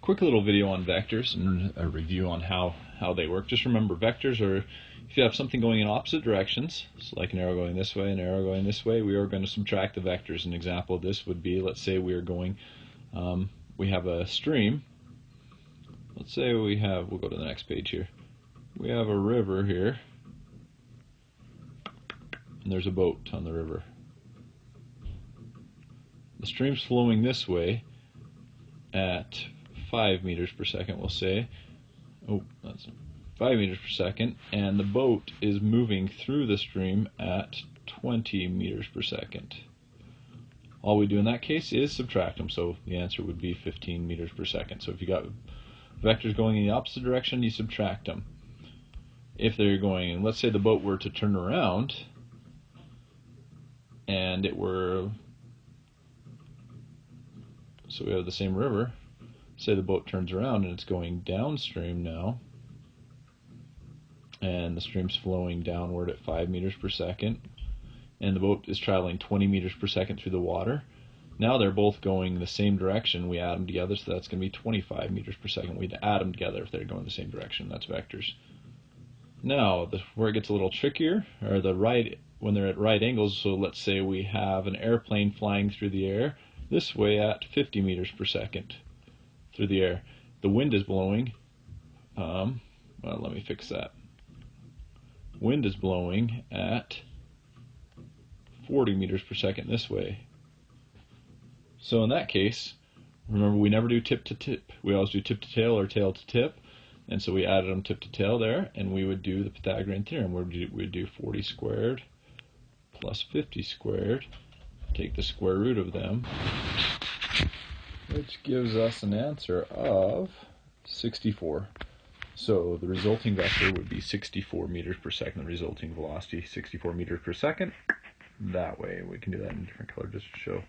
quick little video on vectors and a review on how they work. Just remember, vectors are, if you have something going in opposite directions, so like an arrow going this way, an arrow going this way, we are going to subtract the vectors. An example of this would be, let's say we are going, we have a stream. Let's say we have, we'll go to the next page here. We have a river here, and there's a boat on the river. The stream's flowing this way at 5 meters per second, we'll say. Oh, that's 5 meters per second, and the boat is moving through the stream at 20 meters per second. All we do in that case is subtract them, so the answer would be 15 meters per second. So if you got vectors going in the opposite direction, you subtract them. If they're going, let's say the boat were to turn around, and it were, so we have the same river, say the boat turns around and it's going downstream now, and the stream's flowing downward at 5 meters per second, and the boat is traveling 20 meters per second through the water. Now they're both going the same direction. We add them together, so that's going to be 25 meters per second. We'd add them together if they're going the same direction. That's vectors. Now, where it gets a little trickier are when they're at right angles. So let's say we have an airplane flying through the air this way at 50 meters per second through the air. The wind is blowing. Well, let me fix that. Wind is blowing at 40 meters per second this way. So in that case, remember, we never do tip to tip. We always do tip to tail or tail to tip. And so we added them tip to tail there, and we would do the Pythagorean theorem. We'd do 40 squared plus 50 squared, take the square root of them, which gives us an answer of 64. So the resulting vector would be 64 meters per second, the resulting velocity 64 meters per second. That way, we can do that in a different color just to show.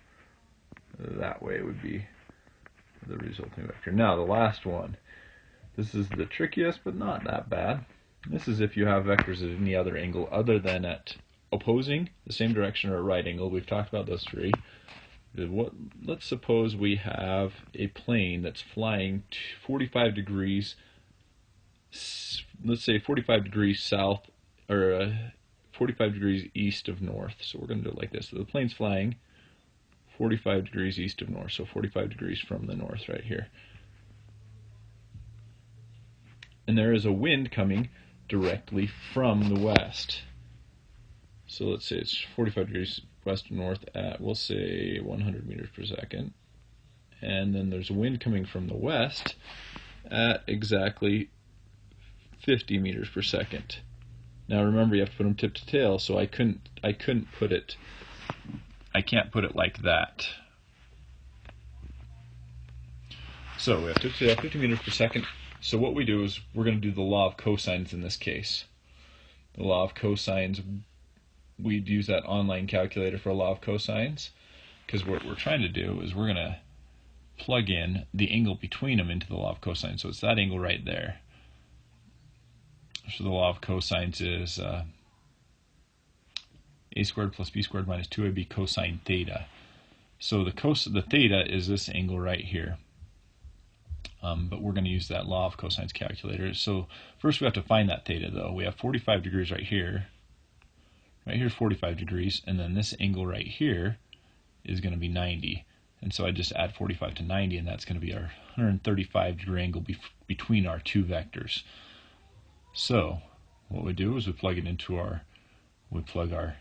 That way would be the resulting vector. Now the last one. This is the trickiest, but not that bad. This is if you have vectors at any other angle other than at opposing, the same direction, or at right angle. We've talked about those three. Let's suppose we have a plane that's flying 45 degrees, let's say 45 degrees south, or 45 degrees east of north. So we're going to do it like this. So the plane's flying 45 degrees east of north, so 45 degrees from the north right here. And there is a wind coming directly from the west. So let's say it's 45 degrees west to north at, we'll say, 100 meters per second. And then there's a wind coming from the west at exactly 50 meters per second. Now remember, you have to put them tip to tail, so I can't put it like that. So we have tip to tail, 50 meters per second. So what we do is we're going to do the law of cosines in this case. The law of cosines, we'd use that online calculator for a law of cosines, because what we're trying to do is we're going to plug in the angle between them into the law of cosines. So it's that angle right there. So the law of cosines is a squared plus b squared minus 2ab cosine theta. So the theta is this angle right here. But we're going to use that law of cosines calculator. So first we have to find that theta, though. We have 45 degrees right here. Right here is 45 degrees, and then this angle right here is going to be 90. And so I just add 45 to 90, and that's going to be our 135 degree angle between our two vectors. So what we do is we plug it into we plug our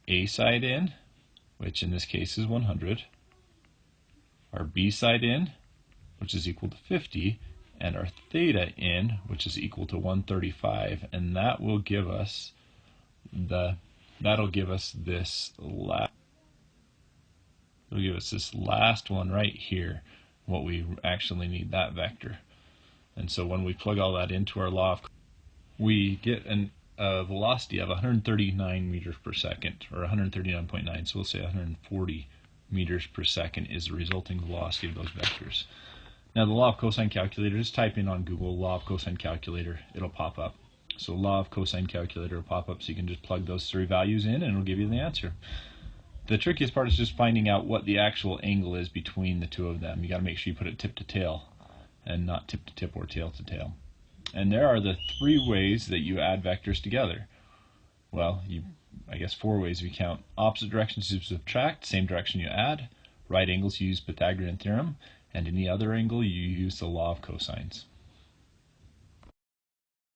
A side in, which in this case is 100, our B side in, which is equal to 50, and our theta in, which is equal to 135, and that will give us this last one right here, what we actually need, that vector. And so when we plug all that into our law of, we get a velocity of 139 meters per second, or 139.9, so we'll say 140 meters per second is the resulting velocity of those vectors. Now the law of cosine calculator, just type in on Google law of cosine calculator, it'll pop up. So law of cosine calculator will pop up, so you can just plug those three values in and it'll give you the answer. The trickiest part is just finding out what the actual angle is between the two of them. You got to make sure you put it tip to tail. and not tip to tip or tail to tail. And there are the 3 ways that you add vectors together. Well, I guess 4 ways if you count. Opposite directions you subtract, same direction you add. Right angles you use Pythagorean theorem, and any other angle you use the law of cosines.